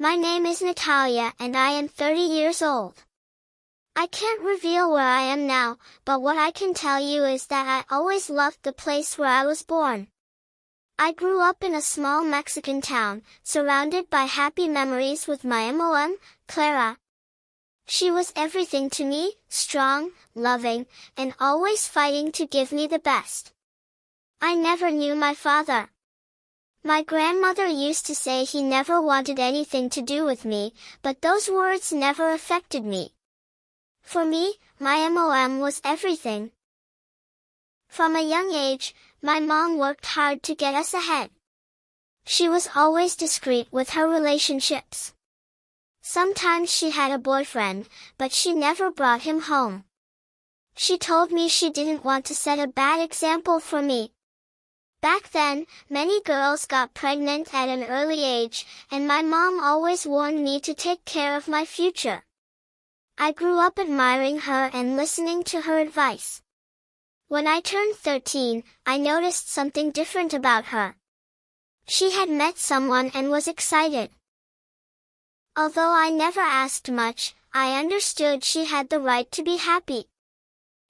My name is Natalia and I am 30 years old. I can't reveal where I am now, but what I can tell you is that I always loved the place where I was born. I grew up in a small Mexican town, surrounded by happy memories with my mom, Clara. She was everything to me, strong, loving, and always fighting to give me the best. I never knew my father. My grandmother used to say he never wanted anything to do with me, but those words never affected me. For me, my mom was everything. From a young age, my mom worked hard to get us ahead. She was always discreet with her relationships. Sometimes she had a boyfriend, but she never brought him home. She told me she didn't want to set a bad example for me. Back then, many girls got pregnant at an early age, and my mom always warned me to take care of my future. I grew up admiring her and listening to her advice. When I turned 13, I noticed something different about her. She had met someone and was excited. Although I never asked much, I understood she had the right to be happy.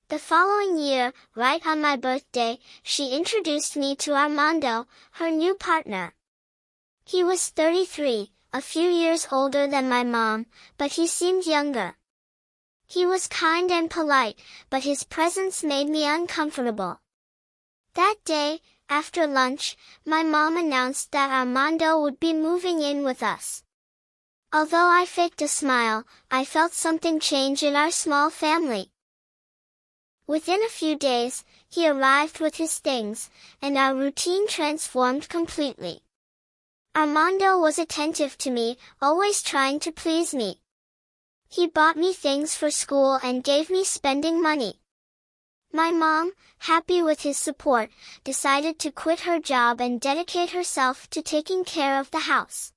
The following year, right on my birthday, she introduced me to Armando, her new partner. He was 33, a few years older than my mom, but he seemed younger. He was kind and polite, but his presence made me uncomfortable. That day, after lunch, my mom announced that Armando would be moving in with us. Although I faked a smile, I felt something change in our small family. Within a few days, he arrived with his things, and our routine transformed completely. Armando was attentive to me, always trying to please me. He bought me things for school and gave me spending money. My mom, happy with his support, decided to quit her job and dedicate herself to taking care of the house.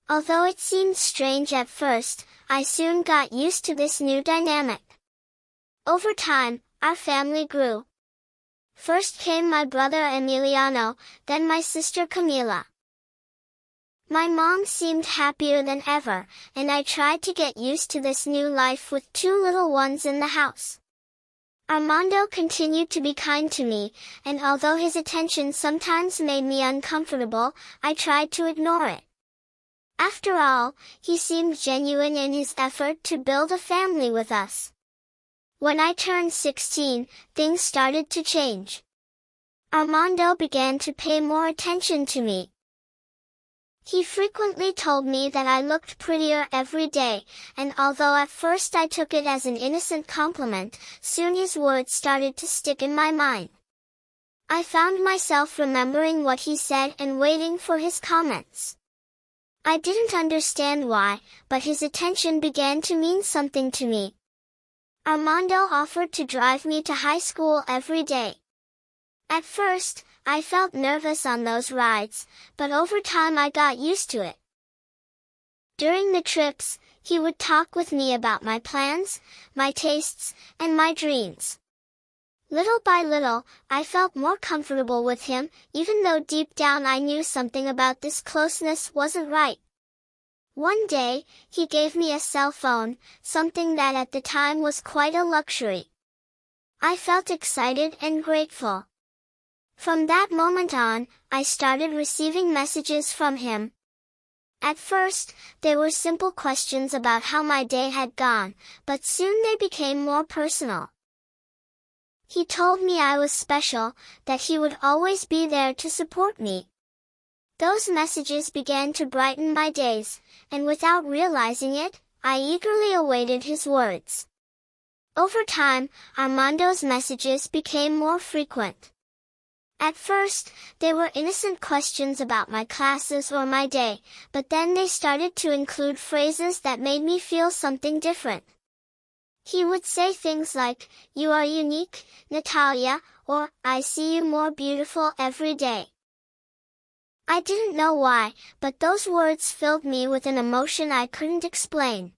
Although it seemed strange at first, I soon got used to this new dynamic. Over time, our family grew. First came my brother Emiliano, then my sister Camila. My mom seemed happier than ever, and I tried to get used to this new life with two little ones in the house. Armando continued to be kind to me, and although his attention sometimes made me uncomfortable, I tried to ignore it. After all, he seemed genuine in his effort to build a family with us. When I turned 16, things started to change. Armando began to pay more attention to me. He frequently told me that I looked prettier every day, and although at first I took it as an innocent compliment, soon his words started to stick in my mind. I found myself remembering what he said and waiting for his comments. I didn't understand why, but his attention began to mean something to me. Armando offered to drive me to high school every day. At first, I felt nervous on those rides, but over time I got used to it. During the trips, he would talk with me about my plans, my tastes, and my dreams. Little by little, I felt more comfortable with him, even though deep down I knew something about this closeness wasn't right. One day, he gave me a cell phone, something that at the time was quite a luxury. I felt excited and grateful. From that moment on, I started receiving messages from him. At first, they were simple questions about how my day had gone, but soon they became more personal. He told me I was special, that he would always be there to support me. Those messages began to brighten my days, and without realizing it, I eagerly awaited his words. Over time, Armando's messages became more frequent. At first, they were innocent questions about my classes or my day, but then they started to include phrases that made me feel something different. He would say things like, "You are unique, Natalia," or, "I see you more beautiful every day." I didn't know why, but those words filled me with an emotion I couldn't explain.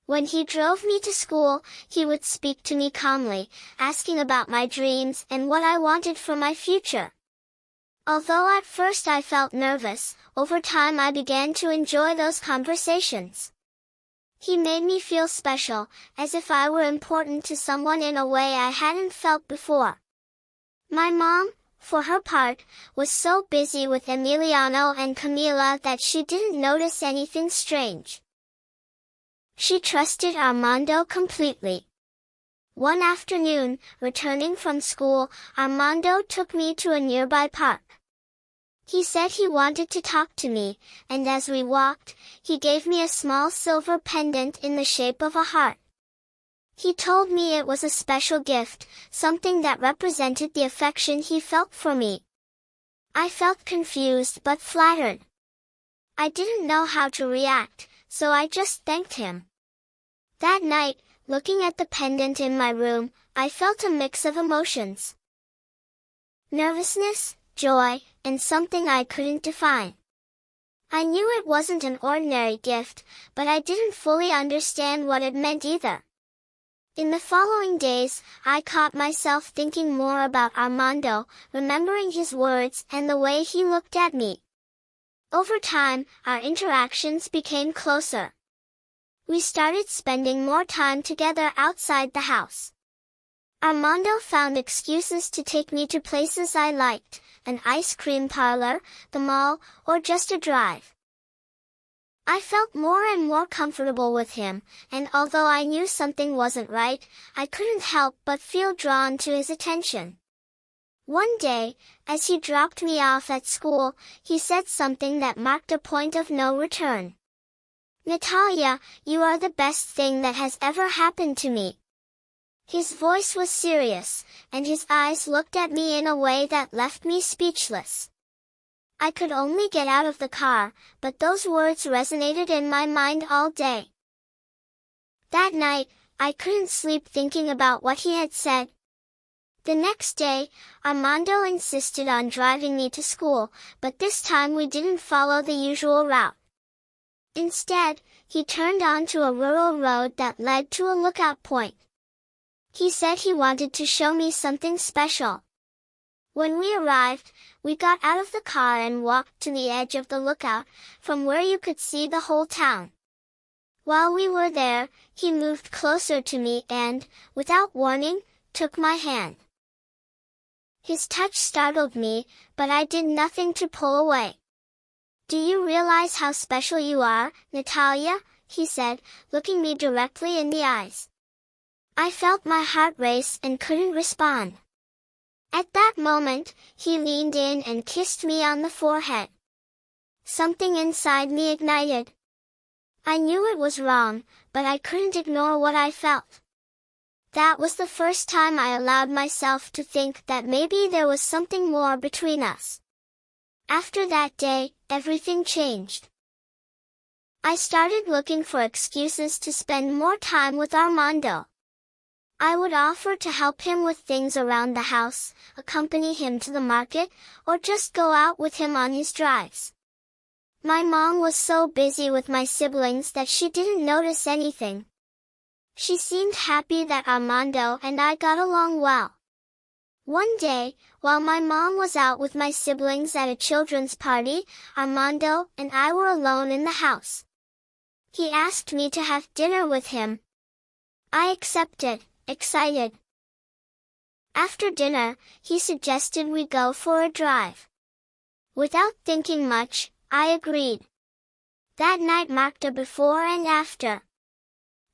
When he drove me to school, he would speak to me calmly, asking about my dreams and what I wanted for my future. Although at first I felt nervous, over time I began to enjoy those conversations. He made me feel special, as if I were important to someone in a way I hadn't felt before. My mom, for her part, was so busy with Emiliano and Camila that she didn't notice anything strange. She trusted Armando completely. One afternoon, returning from school, Armando took me to a nearby park. He said he wanted to talk to me, and as we walked, he gave me a small silver pendant in the shape of a heart. He told me it was a special gift, something that represented the affection he felt for me. I felt confused but flattered. I didn't know how to react, so I just thanked him. That night, looking at the pendant in my room, I felt a mix of emotions. Nervousness, joy, and something I couldn't define. I knew it wasn't an ordinary gift, but I didn't fully understand what it meant either. In the following days, I caught myself thinking more about Armando, remembering his words and the way he looked at me. Over time, our interactions became closer. We started spending more time together outside the house. Armando found excuses to take me to places I liked, an ice cream parlor, the mall, or just a drive. I felt more and more comfortable with him, and although I knew something wasn't right, I couldn't help but feel drawn to his attention. One day, as he dropped me off at school, he said something that marked a point of no return. "Natalia, you are the best thing that has ever happened to me." His voice was serious, and his eyes looked at me in a way that left me speechless. I could only get out of the car, but those words resonated in my mind all day. That night, I couldn't sleep thinking about what he had said. The next day, Armando insisted on driving me to school, but this time we didn't follow the usual route. Instead, he turned onto a rural road that led to a lookout point. He said he wanted to show me something special. When we arrived, we got out of the car and walked to the edge of the lookout, from where you could see the whole town. While we were there, he moved closer to me and, without warning, took my hand. His touch startled me, but I did nothing to pull away. "Do you realize how special you are, Natalia?" he said, looking me directly in the eyes. I felt my heart race and couldn't respond. At that moment, he leaned in and kissed me on the forehead. Something inside me ignited. I knew it was wrong, but I couldn't ignore what I felt. That was the first time I allowed myself to think that maybe there was something more between us. After that day, everything changed. I started looking for excuses to spend more time with Armando. I would offer to help him with things around the house, accompany him to the market, or just go out with him on his drives. My mom was so busy with my siblings that she didn't notice anything. She seemed happy that Armando and I got along well. One day, while my mom was out with my siblings at a children's party, Armando and I were alone in the house. He asked me to have dinner with him. I accepted, excited. After dinner, he suggested we go for a drive. Without thinking much, I agreed. That night marked a before and after.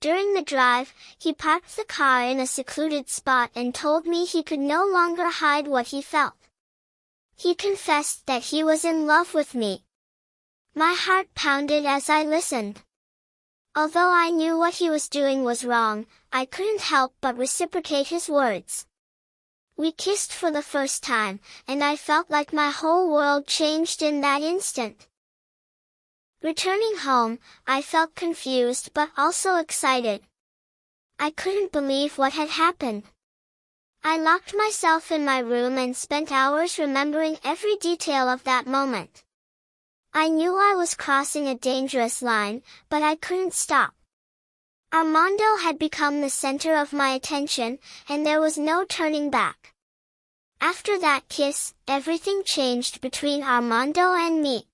During the drive, he parked the car in a secluded spot and told me he could no longer hide what he felt. He confessed that he was in love with me. My heart pounded as I listened. Although I knew what he was doing was wrong, I couldn't help but reciprocate his words. We kissed for the first time, and I felt like my whole world changed in that instant. Returning home, I felt confused but also excited. I couldn't believe what had happened. I locked myself in my room and spent hours remembering every detail of that moment. I knew I was crossing a dangerous line, but I couldn't stop. Armando had become the center of my attention, and there was no turning back. After that kiss, everything changed between Armando and me.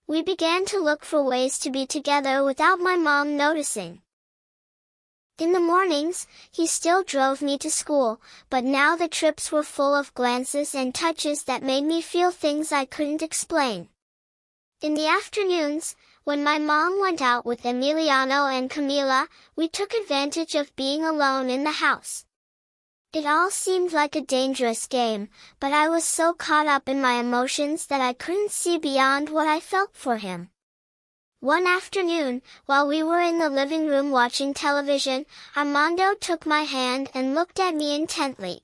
We began to look for ways to be together without my mom noticing. In the mornings, he still drove me to school, but now the trips were full of glances and touches that made me feel things I couldn't explain. In the afternoons, when my mom went out with Emiliano and Camila, we took advantage of being alone in the house. It all seemed like a dangerous game, but I was so caught up in my emotions that I couldn't see beyond what I felt for him. One afternoon, while we were in the living room watching television, Armando took my hand and looked at me intently.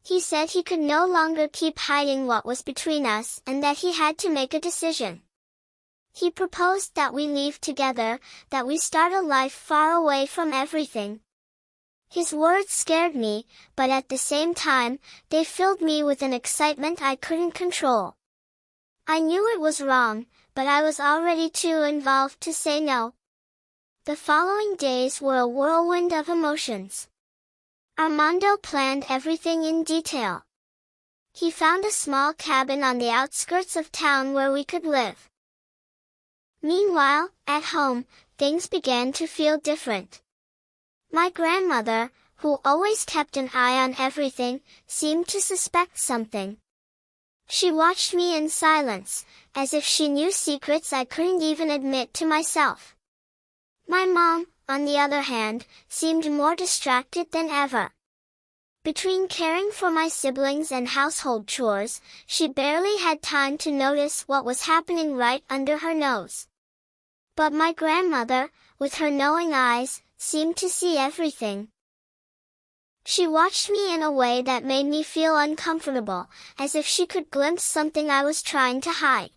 He said he could no longer keep hiding what was between us and that he had to make a decision. He proposed that we leave together, that we start a life far away from everything. His words scared me, but at the same time, they filled me with an excitement I couldn't control. I knew it was wrong, but I was already too involved to say no. The following days were a whirlwind of emotions. Armando planned everything in detail. He found a small cabin on the outskirts of town where we could live. Meanwhile, at home, things began to feel different. My grandmother, who always kept an eye on everything, seemed to suspect something. She watched me in silence, as if she knew secrets I couldn't even admit to myself. My mom, on the other hand, seemed more distracted than ever. Between caring for my siblings and household chores, she barely had time to notice what was happening right under her nose. But my grandmother, with her knowing eyes, seemed to see everything. She watched me in a way that made me feel uncomfortable, as if she could glimpse something I was trying to hide.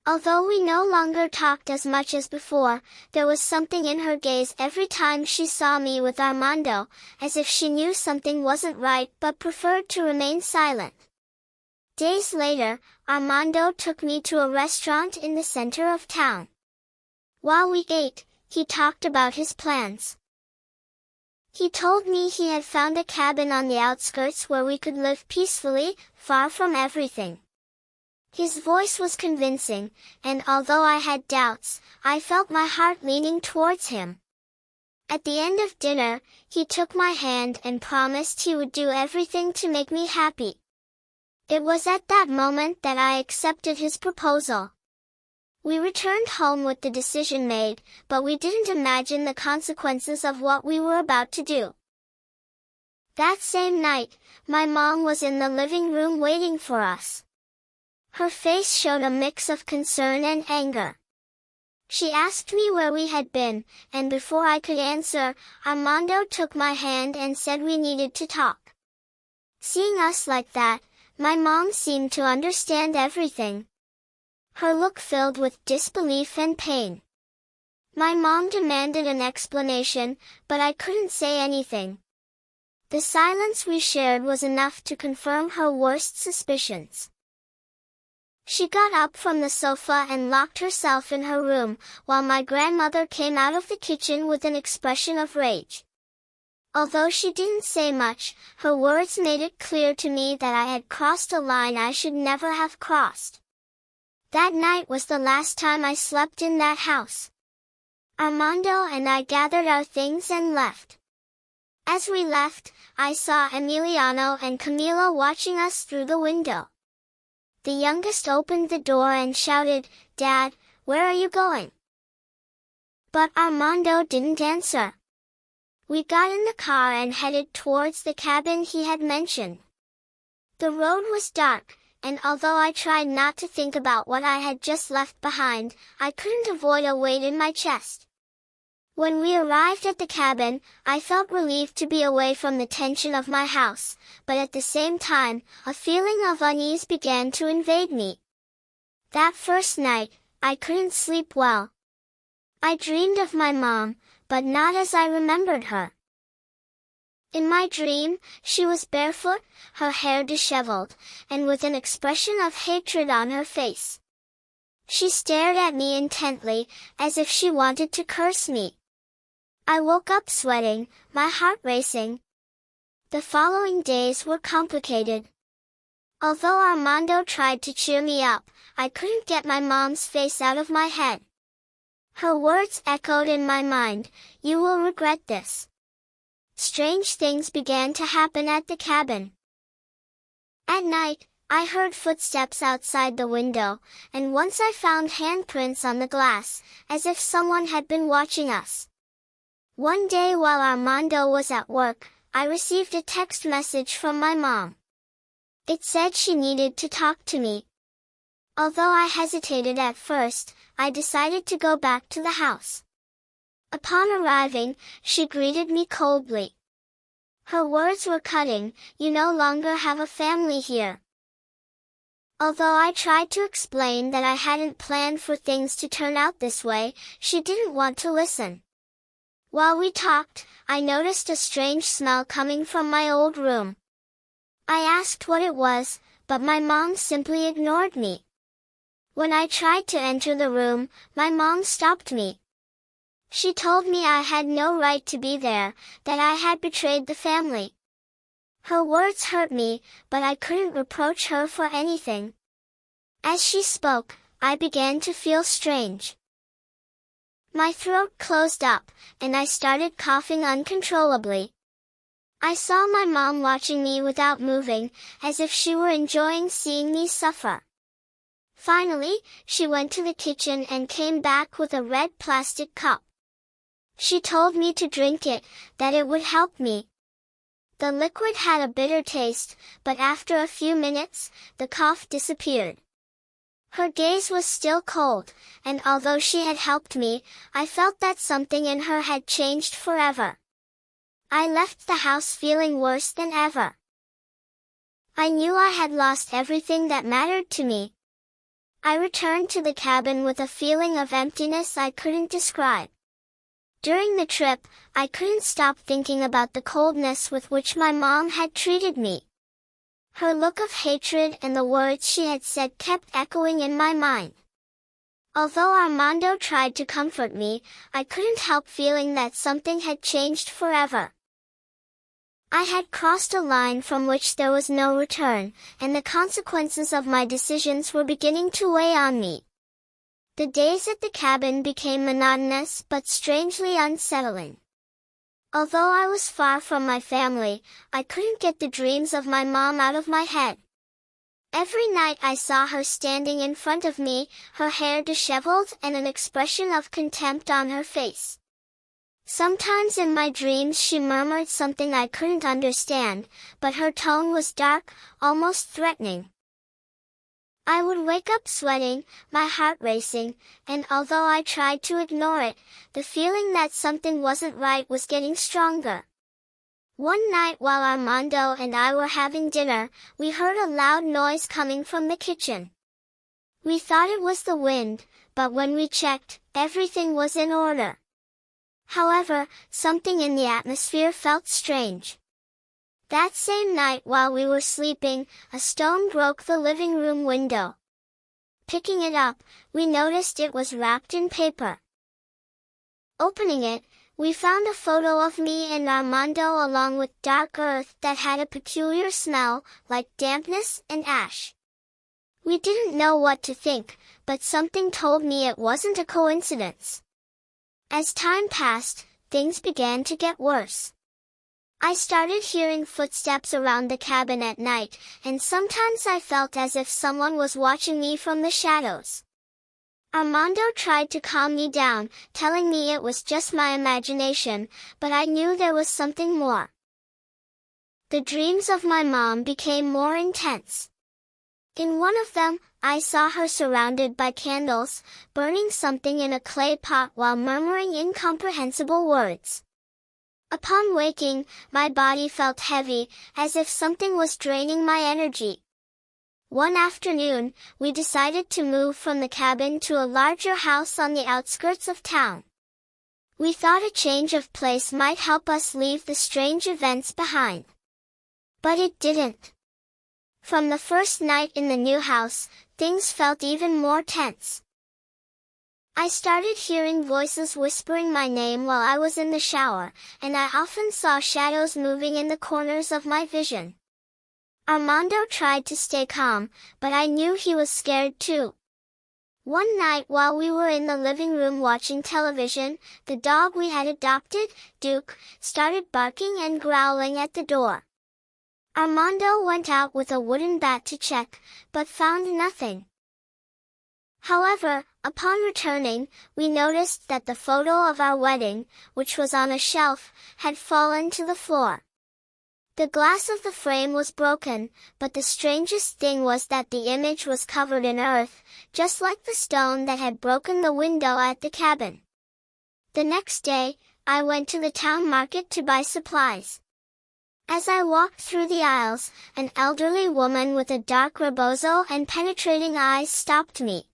Although we no longer talked as much as before, there was something in her gaze every time she saw me with Armando, as if she knew something wasn't right but preferred to remain silent. Days later, Armando took me to a restaurant in the center of town. While we ate, he talked about his plans. He told me he had found a cabin on the outskirts where we could live peacefully, far from everything. His voice was convincing, and although I had doubts, I felt my heart leaning towards him. At the end of dinner, he took my hand and promised he would do everything to make me happy. It was at that moment that I accepted his proposal. We returned home with the decision made, but we didn't imagine the consequences of what we were about to do. That same night, my mom was in the living room waiting for us. Her face showed a mix of concern and anger. She asked me where we had been, and before I could answer, Armando took my hand and said we needed to talk. Seeing us like that, my mom seemed to understand everything. Her look filled with disbelief and pain. My mom demanded an explanation, but I couldn't say anything. The silence we shared was enough to confirm her worst suspicions. She got up from the sofa and locked herself in her room, while my grandmother came out of the kitchen with an expression of rage. Although she didn't say much, her words made it clear to me that I had crossed a line I should never have crossed. That night was the last time I slept in that house. Armando and I gathered our things and left. As we left, I saw Emiliano and Camila watching us through the window. The youngest opened the door and shouted, "Dad, where are you going?" But Armando didn't answer. We got in the car and headed towards the cabin he had mentioned. The road was dark, and although I tried not to think about what I had just left behind, I couldn't avoid a weight in my chest. When we arrived at the cabin, I felt relieved to be away from the tension of my house, but at the same time, a feeling of unease began to invade me. That first night, I couldn't sleep well. I dreamed of my mom, but not as I remembered her. In my dream, she was barefoot, her hair disheveled, and with an expression of hatred on her face. She stared at me intently, as if she wanted to curse me. I woke up sweating, my heart racing. The following days were complicated. Although Armando tried to cheer me up, I couldn't get my mom's face out of my head. Her words echoed in my mind, "You will regret this." Strange things began to happen at the cabin. At night, I heard footsteps outside the window, and once I found handprints on the glass, as if someone had been watching us. One day while Armando was at work, I received a text message from my mom. It said she needed to talk to me. Although I hesitated at first, I decided to go back to the house. Upon arriving, she greeted me coldly. Her words were cutting, "You no longer have a family here." Although I tried to explain that I hadn't planned for things to turn out this way, she didn't want to listen. While we talked, I noticed a strange smell coming from my old room. I asked what it was, but my mom simply ignored me. When I tried to enter the room, my mom stopped me. She told me I had no right to be there, that I had betrayed the family. Her words hurt me, but I couldn't reproach her for anything. As she spoke, I began to feel strange. My throat closed up, and I started coughing uncontrollably. I saw my mom watching me without moving, as if she were enjoying seeing me suffer. Finally, she went to the kitchen and came back with a red plastic cup. She told me to drink it, that it would help me. The liquid had a bitter taste, but after a few minutes, the cough disappeared. Her gaze was still cold, and although she had helped me, I felt that something in her had changed forever. I left the house feeling worse than ever. I knew I had lost everything that mattered to me. I returned to the cabin with a feeling of emptiness I couldn't describe. During the trip, I couldn't stop thinking about the coldness with which my mom had treated me. Her look of hatred and the words she had said kept echoing in my mind. Although Armando tried to comfort me, I couldn't help feeling that something had changed forever. I had crossed a line from which there was no return, and the consequences of my decisions were beginning to weigh on me. The days at the cabin became monotonous but strangely unsettling. Although I was far from my family, I couldn't get the dreams of my mom out of my head. Every night I saw her standing in front of me, her hair disheveled and an expression of contempt on her face. Sometimes in my dreams she murmured something I couldn't understand, but her tone was dark, almost threatening. I would wake up sweating, my heart racing, and although I tried to ignore it, the feeling that something wasn't right was getting stronger. One night while Armando and I were having dinner, we heard a loud noise coming from the kitchen. We thought it was the wind, but when we checked, everything was in order. However, something in the atmosphere felt strange. That same night while we were sleeping, a stone broke the living room window. Picking it up, we noticed it was wrapped in paper. Opening it, we found a photo of me and Armando along with dark earth that had a peculiar smell, like dampness and ash. We didn't know what to think, but something told me it wasn't a coincidence. As time passed, things began to get worse. I started hearing footsteps around the cabin at night, and sometimes I felt as if someone was watching me from the shadows. Armando tried to calm me down, telling me it was just my imagination, but I knew there was something more. The dreams of my mom became more intense. In one of them, I saw her surrounded by candles, burning something in a clay pot while murmuring incomprehensible words. Upon waking, my body felt heavy, as if something was draining my energy. One afternoon, we decided to move from the cabin to a larger house on the outskirts of town. We thought a change of place might help us leave the strange events behind. But it didn't. From the first night in the new house, things felt even more tense. I started hearing voices whispering my name while I was in the shower, and I often saw shadows moving in the corners of my vision. Armando tried to stay calm, but I knew he was scared too. One night while we were in the living room watching television, the dog we had adopted, Duke, started barking and growling at the door. Armando went out with a wooden bat to check, but found nothing. However, upon returning, we noticed that the photo of our wedding, which was on a shelf, had fallen to the floor. The glass of the frame was broken, but the strangest thing was that the image was covered in earth, just like the stone that had broken the window at the cabin. The next day, I went to the town market to buy supplies. As I walked through the aisles, an elderly woman with a dark rebozo and penetrating eyes stopped me.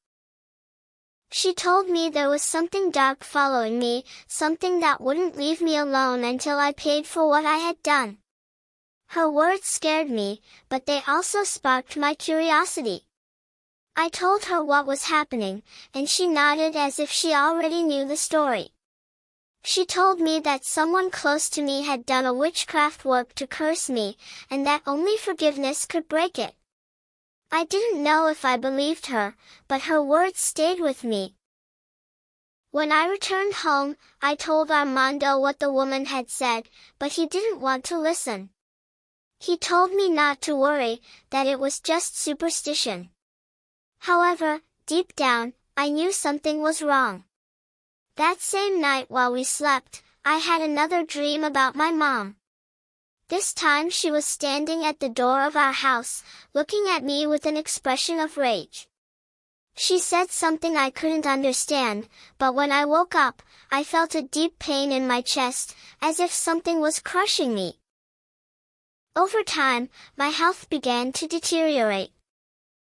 She told me there was something dark following me, something that wouldn't leave me alone until I paid for what I had done. Her words scared me, but they also sparked my curiosity. I told her what was happening, and she nodded as if she already knew the story. She told me that someone close to me had done a witchcraft work to curse me, and that only forgiveness could break it. I didn't know if I believed her, but her words stayed with me. When I returned home, I told Armando what the woman had said, but he didn't want to listen. He told me not to worry, that it was just superstition. However, deep down, I knew something was wrong. That same night while we slept, I had another dream about my mom. This time she was standing at the door of our house, looking at me with an expression of rage. She said something I couldn't understand, but when I woke up, I felt a deep pain in my chest, as if something was crushing me. Over time, my health began to deteriorate.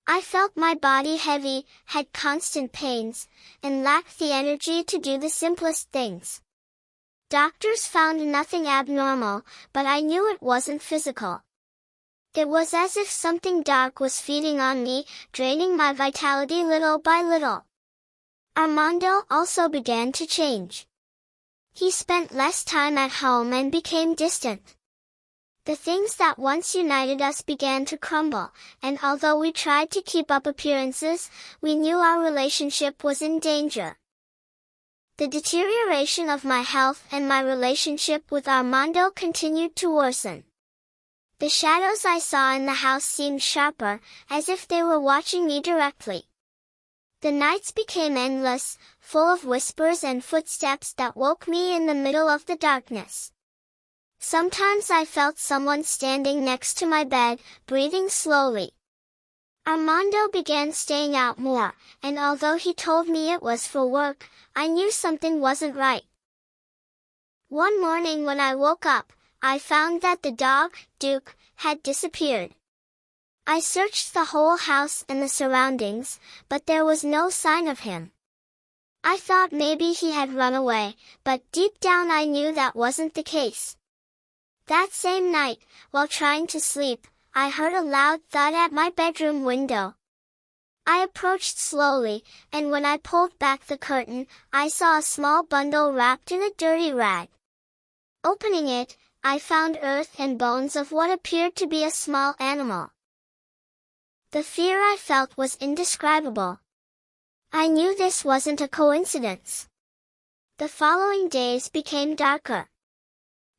I felt my body heavy, had constant pains, and lacked the energy to do the simplest things. Doctors found nothing abnormal, but I knew it wasn't physical. It was as if something dark was feeding on me, draining my vitality little by little. Armando also began to change. He spent less time at home and became distant. The things that once united us began to crumble, and although we tried to keep up appearances, we knew our relationship was in danger. The deterioration of my health and my relationship with Armando continued to worsen. The shadows I saw in the house seemed sharper, as if they were watching me directly. The nights became endless, full of whispers and footsteps that woke me in the middle of the darkness. Sometimes I felt someone standing next to my bed, breathing slowly. Armando began staying out more, and although he told me it was for work, I knew something wasn't right. One morning when I woke up, I found that the dog, Duke, had disappeared. I searched the whole house and the surroundings, but there was no sign of him. I thought maybe he had run away, but deep down I knew that wasn't the case. That same night, while trying to sleep, I heard a loud thud at my bedroom window. I approached slowly, and when I pulled back the curtain, I saw a small bundle wrapped in a dirty rag. Opening it, I found earth and bones of what appeared to be a small animal. The fear I felt was indescribable. I knew this wasn't a coincidence. The following days became darker.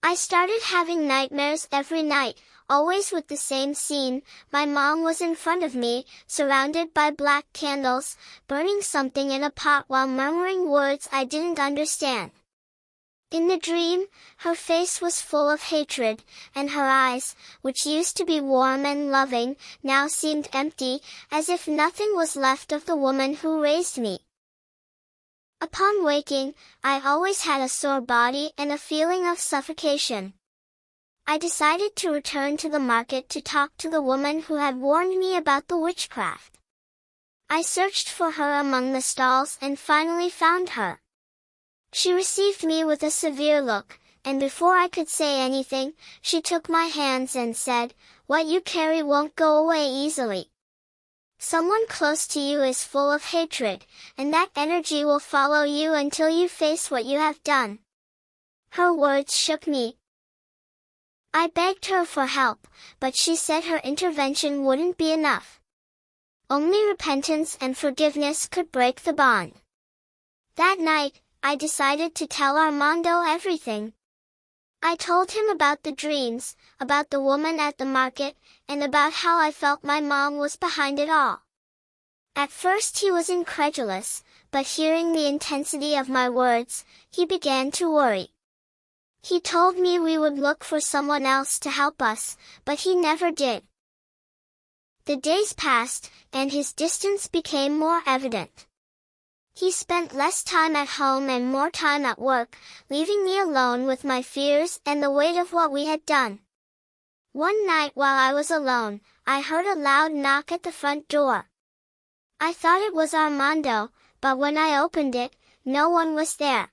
I started having nightmares every night, always with the same scene. My mom was in front of me, surrounded by black candles, burning something in a pot while murmuring words I didn't understand. In the dream, her face was full of hatred, and her eyes, which used to be warm and loving, now seemed empty, as if nothing was left of the woman who raised me. Upon waking, I always had a sore body and a feeling of suffocation. I decided to return to the market to talk to the woman who had warned me about the witchcraft. I searched for her among the stalls and finally found her. She received me with a severe look, and before I could say anything, she took my hands and said, "What you carry won't go away easily." Someone close to you is full of hatred, and that energy will follow you until you face what you have done. Her words shook me. I begged her for help, but she said her intervention wouldn't be enough. Only repentance and forgiveness could break the bond. That night, I decided to tell Armando everything. I told him about the dreams, about the woman at the market, and about how I felt my mom was behind it all. At first he was incredulous, but hearing the intensity of my words, he began to worry. He told me we would look for someone else to help us, but he never did. The days passed, and his distance became more evident. He spent less time at home and more time at work, leaving me alone with my fears and the weight of what we had done. One night while I was alone, I heard a loud knock at the front door. I thought it was Armando, but when I opened it, no one was there.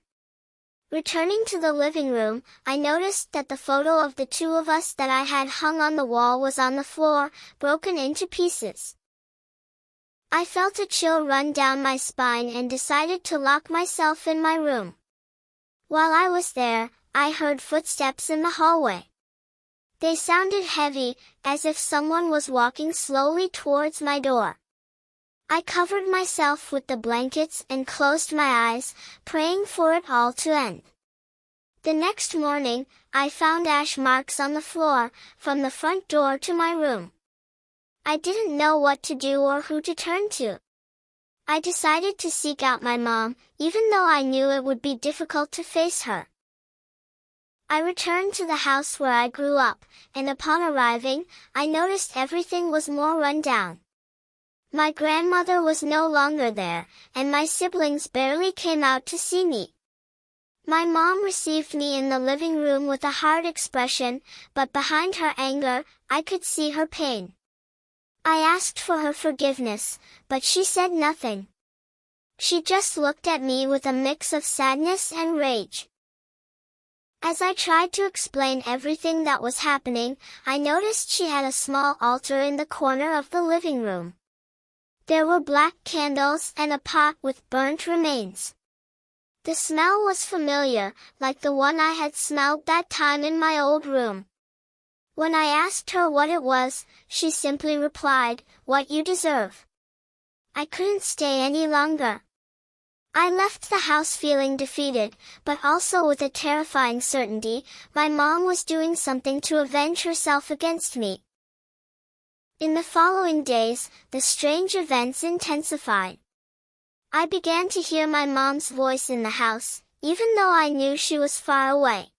Returning to the living room, I noticed that the photo of the two of us that I had hung on the wall was on the floor, broken into pieces. I felt a chill run down my spine and decided to lock myself in my room. While I was there, I heard footsteps in the hallway. They sounded heavy, as if someone was walking slowly towards my door. I covered myself with the blankets and closed my eyes, praying for it all to end. The next morning, I found ash marks on the floor, from the front door to my room. I didn't know what to do or who to turn to. I decided to seek out my mom, even though I knew it would be difficult to face her. I returned to the house where I grew up, and upon arriving, I noticed everything was more run down. My grandmother was no longer there, and my siblings barely came out to see me. My mom received me in the living room with a hard expression, but behind her anger, I could see her pain. I asked for her forgiveness, but she said nothing. She just looked at me with a mix of sadness and rage. As I tried to explain everything that was happening, I noticed she had a small altar in the corner of the living room. There were black candles and a pot with burnt remains. The smell was familiar, like the one I had smelled that time in my old room. When I asked her what it was, she simply replied, "What you deserve." I couldn't stay any longer. I left the house feeling defeated, but also with a terrifying certainty, my mom was doing something to avenge herself against me. In the following days, the strange events intensified. I began to hear my mom's voice in the house, even though I knew she was far away.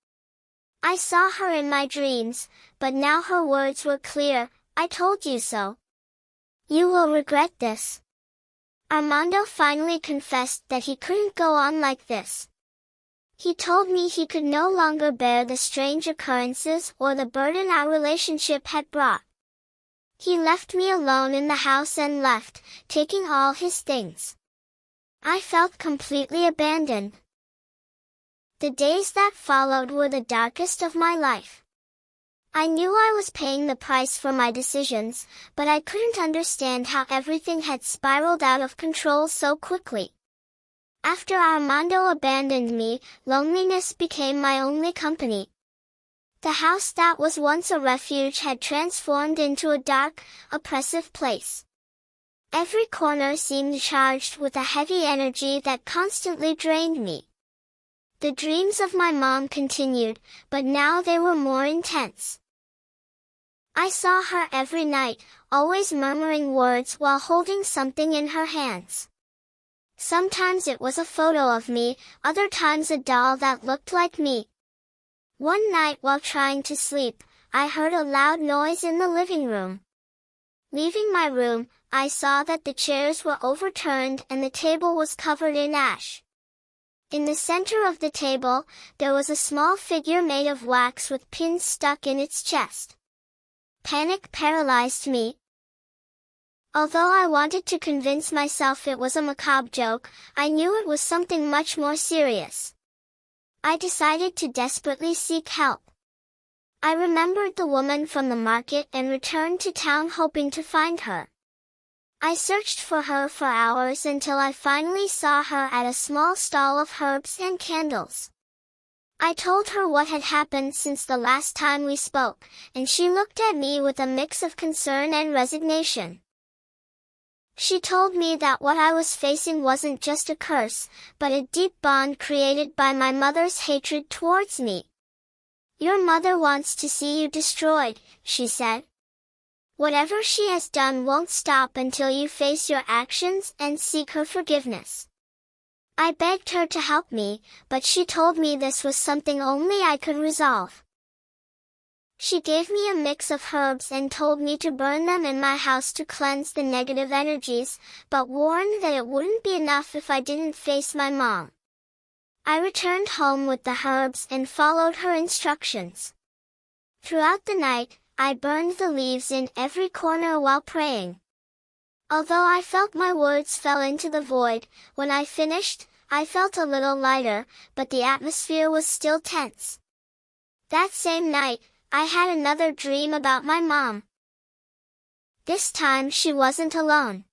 I saw her in my dreams, but now her words were clear, "I told you so. You will regret this." Armando finally confessed that he couldn't go on like this. He told me he could no longer bear the strange occurrences or the burden our relationship had brought. He left me alone in the house and left, taking all his things. I felt completely abandoned. The days that followed were the darkest of my life. I knew I was paying the price for my decisions, but I couldn't understand how everything had spiraled out of control so quickly. After Armando abandoned me, loneliness became my only company. The house that was once a refuge had transformed into a dark, oppressive place. Every corner seemed charged with a heavy energy that constantly drained me. The dreams of my mom continued, but now they were more intense. I saw her every night, always murmuring words while holding something in her hands. Sometimes it was a photo of me, other times a doll that looked like me. One night while trying to sleep, I heard a loud noise in the living room. Leaving my room, I saw that the chairs were overturned and the table was covered in ash. In the center of the table, there was a small figure made of wax with pins stuck in its chest. Panic paralyzed me. Although I wanted to convince myself it was a macabre joke, I knew it was something much more serious. I decided to desperately seek help. I remembered the woman from the market and returned to town hoping to find her. I searched for her for hours until I finally saw her at a small stall of herbs and candles. I told her what had happened since the last time we spoke, and she looked at me with a mix of concern and resignation. She told me that what I was facing wasn't just a curse, but a deep bond created by my mother's hatred towards me. "Your mother wants to see you destroyed," she said. "Whatever she has done won't stop until you face your actions and seek her forgiveness." I begged her to help me, but she told me this was something only I could resolve. She gave me a mix of herbs and told me to burn them in my house to cleanse the negative energies, but warned that it wouldn't be enough if I didn't face my mom. I returned home with the herbs and followed her instructions. Throughout the night, I burned the leaves in every corner while praying. Although I felt my words fell into the void, when I finished, I felt a little lighter, but the atmosphere was still tense. That same night, I had another dream about my mom. This time she wasn't alone.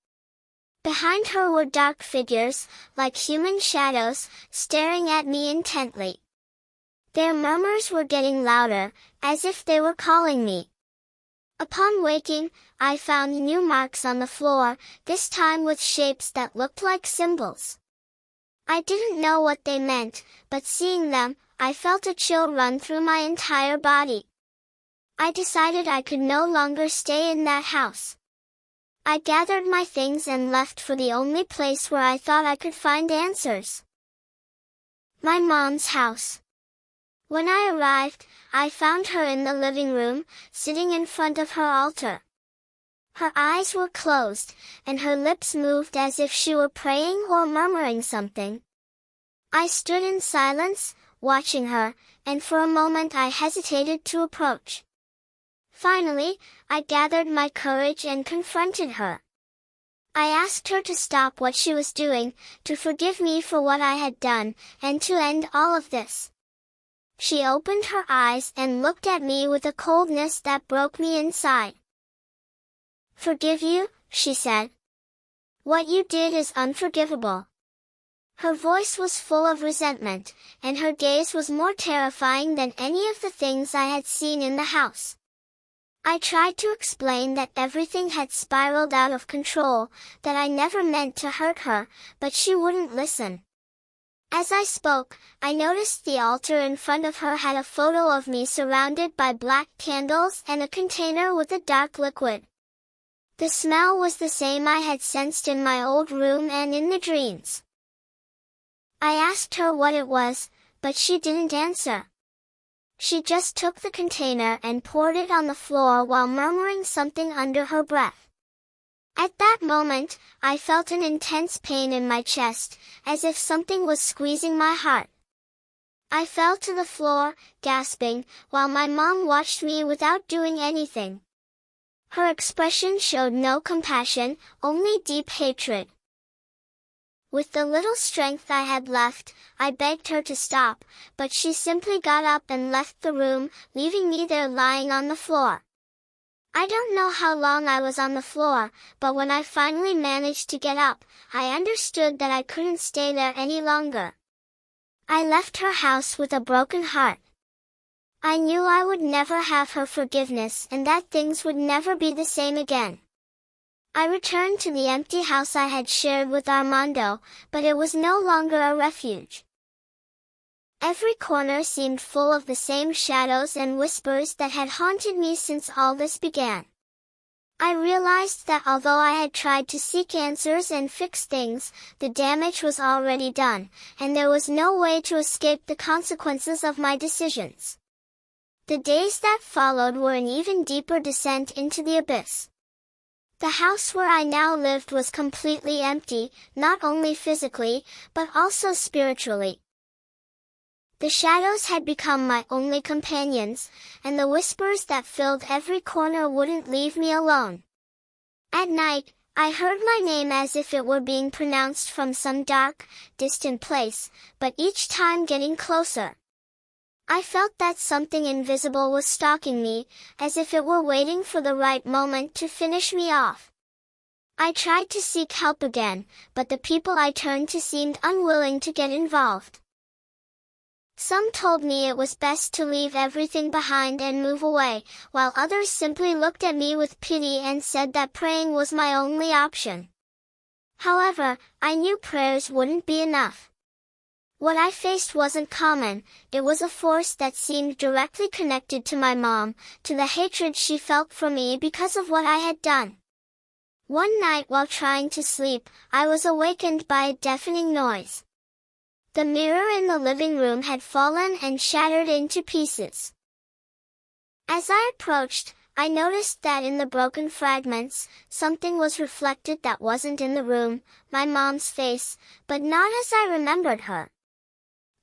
Behind her were dark figures, like human shadows, staring at me intently. Their murmurs were getting louder, as if they were calling me. Upon waking, I found new marks on the floor, this time with shapes that looked like symbols. I didn't know what they meant, but seeing them, I felt a chill run through my entire body. I decided I could no longer stay in that house. I gathered my things and left for the only place where I thought I could find answers. My mom's house. When I arrived, I found her in the living room, sitting in front of her altar. Her eyes were closed, and her lips moved as if she were praying or murmuring something. I stood in silence, watching her, and for a moment I hesitated to approach. Finally, I gathered my courage and confronted her. I asked her to stop what she was doing, to forgive me for what I had done, and to end all of this. She opened her eyes and looked at me with a coldness that broke me inside. "Forgive you?" she said. "What you did is unforgivable." Her voice was full of resentment, and her gaze was more terrifying than any of the things I had seen in the house. I tried to explain that everything had spiraled out of control, that I never meant to hurt her, but she wouldn't listen. As I spoke, I noticed the altar in front of her had a photo of me surrounded by black candles and a container with a dark liquid. The smell was the same I had sensed in my old room and in the dreams. I asked her what it was, but she didn't answer. She just took the container and poured it on the floor while murmuring something under her breath. At that moment, I felt an intense pain in my chest, as if something was squeezing my heart. I fell to the floor, gasping, while my mom watched me without doing anything. Her expression showed no compassion, only deep hatred. With the little strength I had left, I begged her to stop, but she simply got up and left the room, leaving me there lying on the floor. I don't know how long I was on the floor, but when I finally managed to get up, I understood that I couldn't stay there any longer. I left her house with a broken heart. I knew I would never have her forgiveness and that things would never be the same again. I returned to the empty house I had shared with Armando, but it was no longer a refuge. Every corner seemed full of the same shadows and whispers that had haunted me since all this began. I realized that although I had tried to seek answers and fix things, the damage was already done, and there was no way to escape the consequences of my decisions. The days that followed were an even deeper descent into the abyss. The house where I now lived was completely empty, not only physically, but also spiritually. The shadows had become my only companions, and the whispers that filled every corner wouldn't leave me alone. At night, I heard my name as if it were being pronounced from some dark, distant place, but each time getting closer. I felt that something invisible was stalking me, as if it were waiting for the right moment to finish me off. I tried to seek help again, but the people I turned to seemed unwilling to get involved. Some told me it was best to leave everything behind and move away, while others simply looked at me with pity and said that praying was my only option. However, I knew prayers wouldn't be enough. What I faced wasn't common, it was a force that seemed directly connected to my mom, to the hatred she felt for me because of what I had done. One night while trying to sleep, I was awakened by a deafening noise. The mirror in the living room had fallen and shattered into pieces. As I approached, I noticed that in the broken fragments, something was reflected that wasn't in the room, my mom's face, but not as I remembered her.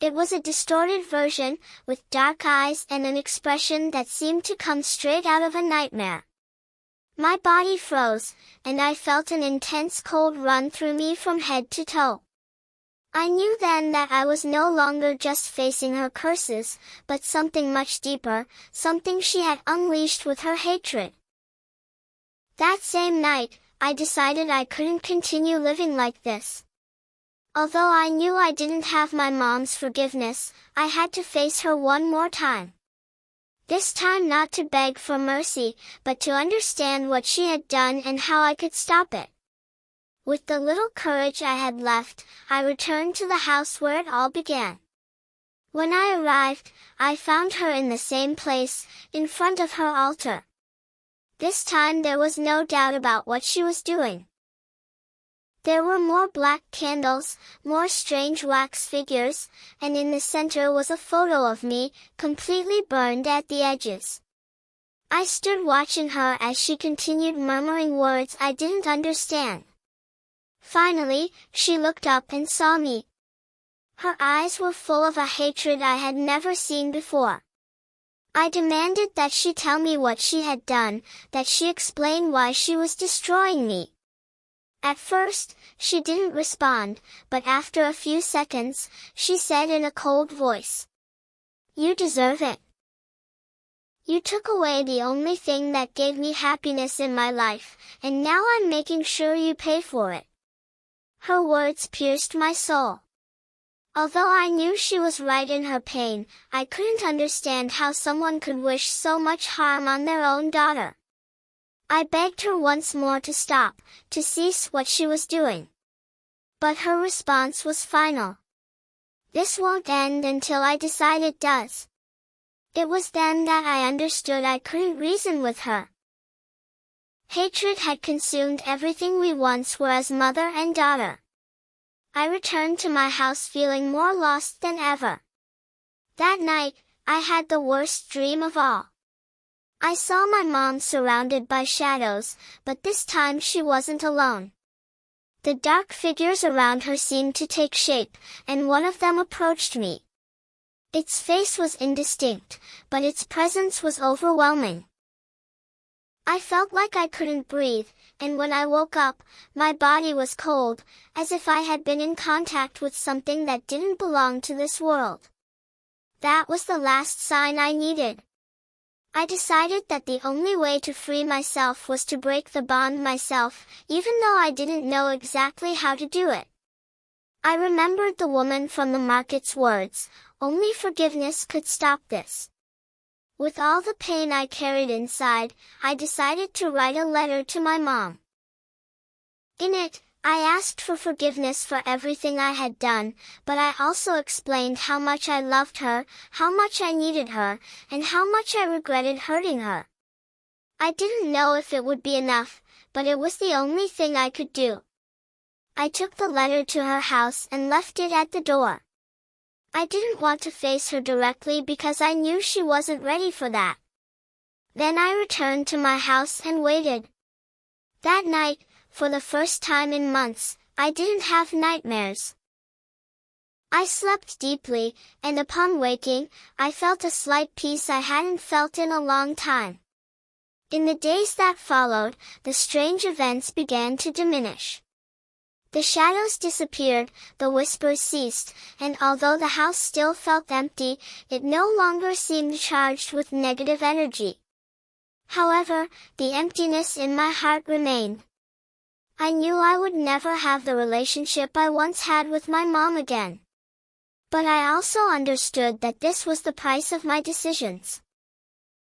It was a distorted version, with dark eyes and an expression that seemed to come straight out of a nightmare. My body froze, and I felt an intense cold run through me from head to toe. I knew then that I was no longer just facing her curses, but something much deeper, something she had unleashed with her hatred. That same night, I decided I couldn't continue living like this. Although I knew I didn't have my mom's forgiveness, I had to face her one more time. This time not to beg for mercy, but to understand what she had done and how I could stop it. With the little courage I had left, I returned to the house where it all began. When I arrived, I found her in the same place, in front of her altar. This time there was no doubt about what she was doing. There were more black candles, more strange wax figures, and in the center was a photo of me, completely burned at the edges. I stood watching her as she continued murmuring words I didn't understand. Finally, she looked up and saw me. Her eyes were full of a hatred I had never seen before. I demanded that she tell me what she had done, that she explain why she was destroying me. At first, she didn't respond, but after a few seconds, she said in a cold voice, "You deserve it. You took away the only thing that gave me happiness in my life, and now I'm making sure you pay for it." Her words pierced my soul. Although I knew she was right in her pain, I couldn't understand how someone could wish so much harm on their own daughter. I begged her once more to stop, to cease what she was doing. But her response was final. "This won't end until I decide it does." It was then that I understood I couldn't reason with her. Hatred had consumed everything we once were as mother and daughter. I returned to my house feeling more lost than ever. That night, I had the worst dream of all. I saw my mom surrounded by shadows, but this time she wasn't alone. The dark figures around her seemed to take shape, and one of them approached me. Its face was indistinct, but its presence was overwhelming. I felt like I couldn't breathe, and when I woke up, my body was cold, as if I had been in contact with something that didn't belong to this world. That was the last sign I needed. I decided that the only way to free myself was to break the bond myself, even though I didn't know exactly how to do it. I remembered the woman from the market's words, "Only forgiveness could stop this." With all the pain I carried inside, I decided to write a letter to my mom. In it, I asked for forgiveness for everything I had done, but I also explained how much I loved her, how much I needed her, and how much I regretted hurting her. I didn't know if it would be enough, but it was the only thing I could do. I took the letter to her house and left it at the door. I didn't want to face her directly because I knew she wasn't ready for that. Then I returned to my house and waited. That night, for the first time in months, I didn't have nightmares. I slept deeply, and upon waking, I felt a slight peace I hadn't felt in a long time. In the days that followed, the strange events began to diminish. The shadows disappeared, the whispers ceased, and although the house still felt empty, it no longer seemed charged with negative energy. However, the emptiness in my heart remained. I knew I would never have the relationship I once had with my mom again. But I also understood that this was the price of my decisions.